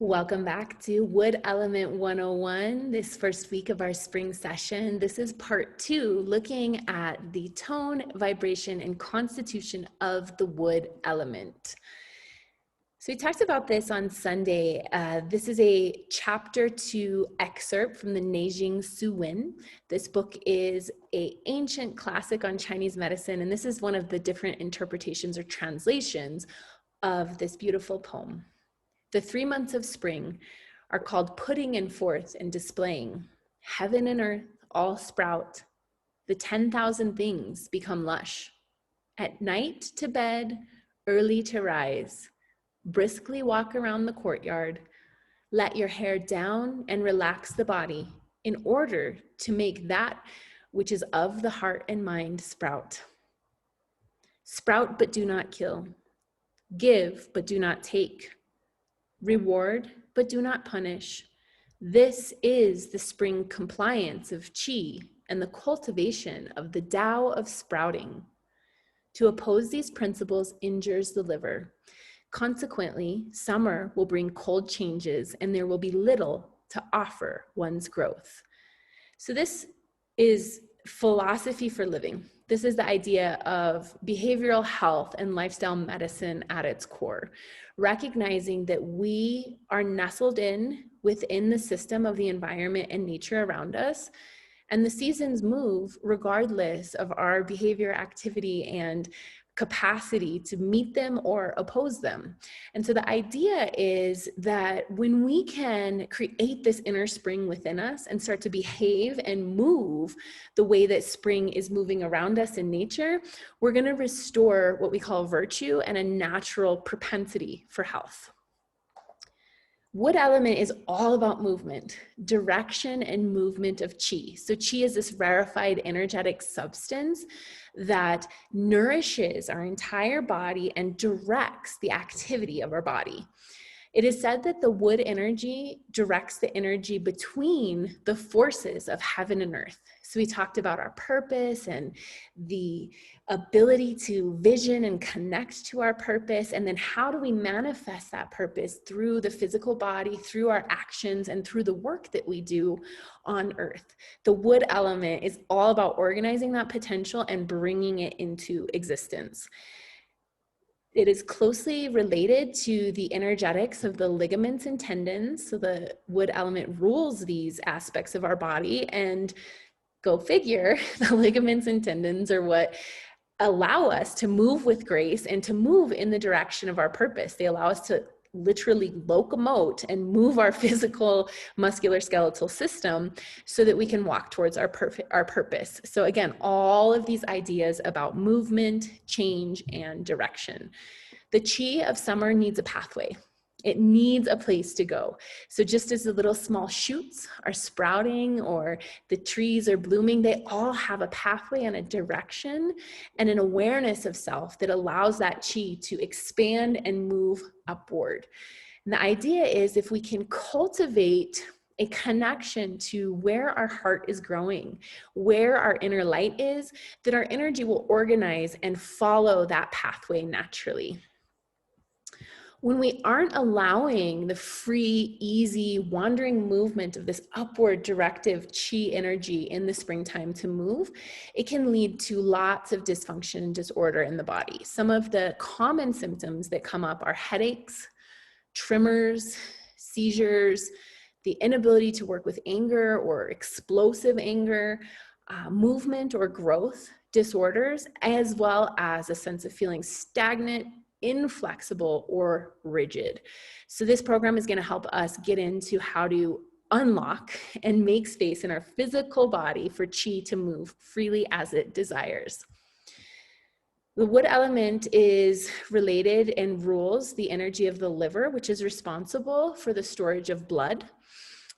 Welcome back to Wood Element 101, this first week of our spring session. This is part 2, looking at the tone, vibration, and constitution of the wood element. So we talked about this on Sunday. This is a chapter 2 excerpt from the Neijing Su Wen. This book is an ancient classic on Chinese medicine, and this is one of the different interpretations or translations of this beautiful poem. The 3 months of spring are called putting in forth and displaying. Heaven and earth all sprout. The 10,000 things become lush. At night to bed, early to rise. Briskly walk around the courtyard. Let your hair down and relax the body in order to make that which is of the heart and mind sprout. Sprout but do not kill. Give but do not take. Reward, but do not punish. This is the spring compliance of qi and the cultivation of the Tao of sprouting. To oppose these principles injures the liver. Consequently, summer will bring cold changes and there will be little to offer one's growth. So this is philosophy for living. This is the idea of behavioral health and lifestyle medicine at its core, recognizing that we are nestled within the system of the environment and nature around us, and the seasons move regardless of our behavior, activity, and capacity to meet them or oppose them. And so the idea is that when we can create this inner spring within us and start to behave and move the way that spring is moving around us in nature, we're going to restore what we call virtue and a natural propensity for health. Wood element is all about movement, direction and movement of qi. So qi is this rarefied energetic substance that nourishes our entire body and directs the activity of our body. It is said that the wood energy directs the energy between the forces of heaven and earth. So we talked about our purpose and the ability to vision and connect to our purpose. And then how do we manifest that purpose through the physical body, through our actions, and through the work that we do on earth. The wood element is all about organizing that potential and bringing it into existence. It is closely related to the energetics of the ligaments and tendons. So the wood element rules these aspects of our body, and go figure, the ligaments and tendons are what allow us to move with grace and to move in the direction of our purpose. They allow us to literally locomote and move our physical muscular skeletal system so that we can walk towards our purpose. So again, all of these ideas about movement, change, and direction. The qi of summer needs a pathway. It needs a place to go. So just as the little small shoots are sprouting or the trees are blooming, they all have a pathway and a direction and an awareness of self that allows that qi to expand and move upward. And the idea is if we can cultivate a connection to where our heart is growing, where our inner light is, that our energy will organize and follow that pathway naturally. When we aren't allowing the free, easy, wandering movement of this upward directive qi energy in the springtime to move, it can lead to lots of dysfunction and disorder in the body. Some of the common symptoms that come up are headaches, tremors, seizures, the inability to work with anger or explosive anger, movement or growth disorders, as well as a sense of feeling stagnant, inflexible, or rigid. So this program is going to help us get into how to unlock and make space in our physical body for qi to move freely as it desires. The wood element is related and rules the energy of the liver, which is responsible for the storage of blood.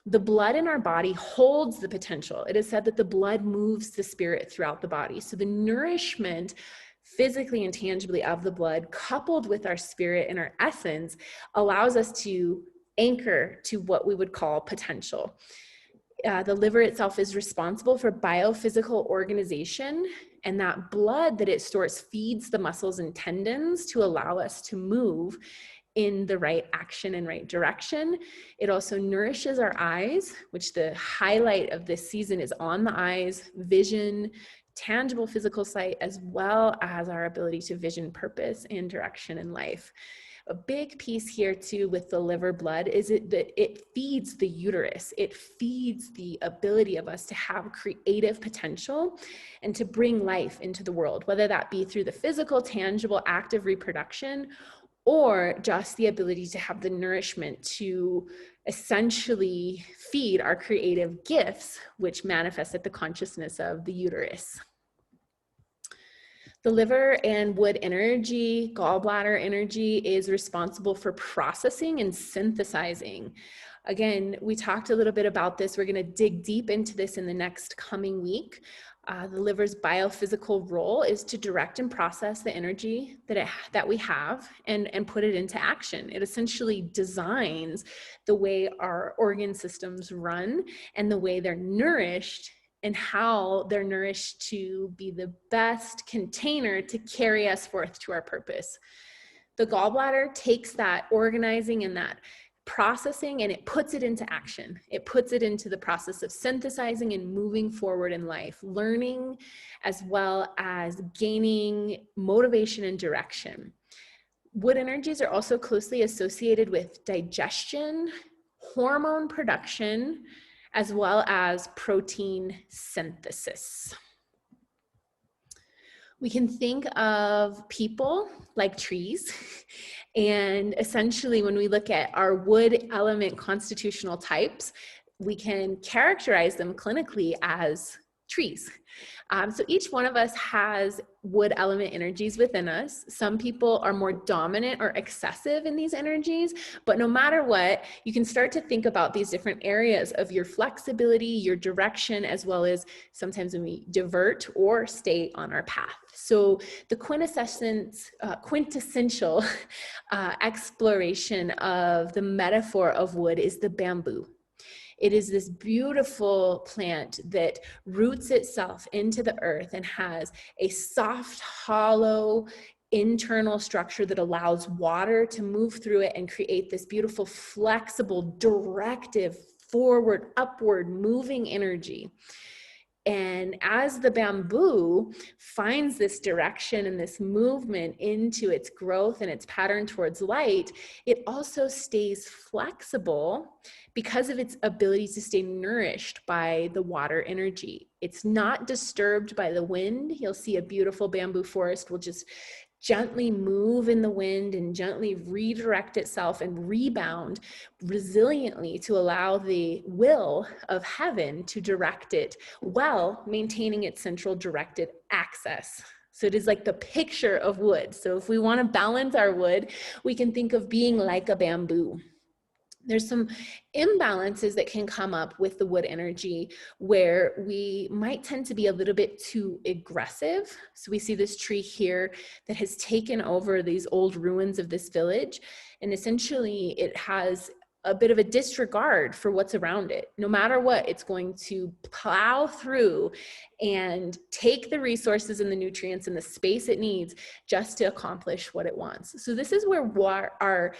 The blood in our body holds the potential. It is said that the blood moves the spirit throughout the body. So the nourishment physically and tangibly of the blood, coupled with our spirit and our essence, allows us to anchor to what we would call potential. The liver itself is responsible for biophysical organization, and that blood that it stores feeds the muscles and tendons to allow us to move in the right action and right direction. It also nourishes our eyes, which the highlight of this season is on the eyes, vision, tangible physical sight, as well as our ability to vision purpose and direction in life. A big piece here too with the liver blood is that it feeds the uterus. It feeds the ability of us to have creative potential and to bring life into the world, whether that be through the physical, tangible, active reproduction, or just the ability to have the nourishment to essentially feed our creative gifts, which manifest at the consciousness of the uterus. The liver and wood energy, gallbladder energy, is responsible for processing and synthesizing. Again, we talked a little bit about this. We're going to dig deep into this in the next coming week. The liver's biophysical role is to direct and process the energy that we have and put it into action. It essentially designs the way our organ systems run and the way they're nourished and how they're nourished to be the best container to carry us forth to our purpose. The gallbladder takes that organizing and that processing and it puts it into action. It puts it into the process of synthesizing and moving forward in life, learning as well as gaining motivation and direction. Wood energies are also closely associated with digestion, hormone production, as well as protein synthesis. We can think of people like trees, and essentially when we look at our wood element constitutional types, we can characterize them clinically as trees. So each one of us has wood element energies within us. Some people are more dominant or excessive in these energies, but no matter what, you can start to think about these different areas of your flexibility, your direction, as well as sometimes when we divert or stay on our path. So the quintessential exploration of the metaphor of wood is the bamboo. It is this beautiful plant that roots itself into the earth and has a soft, hollow, internal structure that allows water to move through it and create this beautiful, flexible, directive, forward, upward, moving energy. And as the bamboo finds this direction and this movement into its growth and its pattern towards light, it also stays flexible because of its ability to stay nourished by the water energy. It's not disturbed by the wind. You'll see a beautiful bamboo forest will just gently move in the wind and gently redirect itself and rebound resiliently to allow the will of heaven to direct it while maintaining its central directed axis. So it is like the picture of wood. So if we want to balance our wood, we can think of being like a bamboo. There's some imbalances that can come up with the wood energy where we might tend to be a little bit too aggressive. So we see this tree here that has taken over these old ruins of this village. And essentially it has a bit of a disregard for what's around it. No matter what, it's going to plow through and take the resources and the nutrients and the space it needs just to accomplish what it wants. So this is where our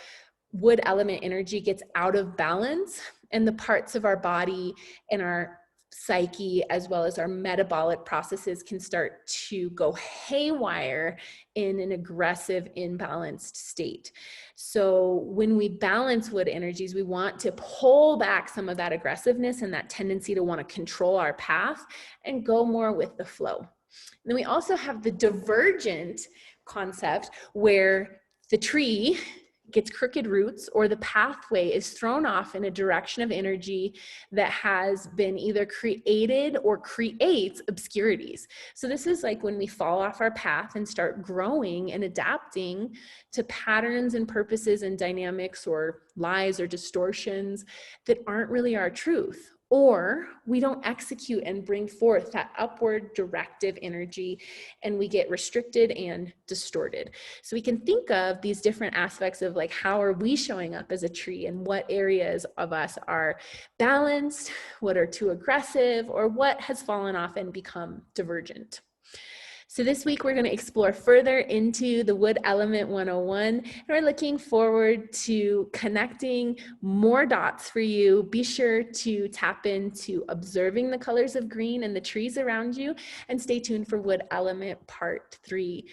wood element energy gets out of balance, and the parts of our body and our psyche as well as our metabolic processes can start to go haywire in an aggressive, imbalanced state. So when we balance wood energies, we want to pull back some of that aggressiveness and that tendency to want to control our path and go more with the flow. And then we also have the divergent concept where the tree gets crooked roots or the pathway is thrown off in a direction of energy that has been either created or creates obscurities. So this is like when we fall off our path and start growing and adapting to patterns and purposes and dynamics or lies or distortions that aren't really our truth. Or we don't execute and bring forth that upward directive energy and we get restricted and distorted. So we can think of these different aspects of like, how are we showing up as a tree and what areas of us are balanced, what are too aggressive, or what has fallen off and become divergent. So this week we're going to explore further into the Wood Element 101, and we're looking forward to connecting more dots for you. Be sure to tap into observing the colors of green and the trees around you, and stay tuned for Wood Element Part 3.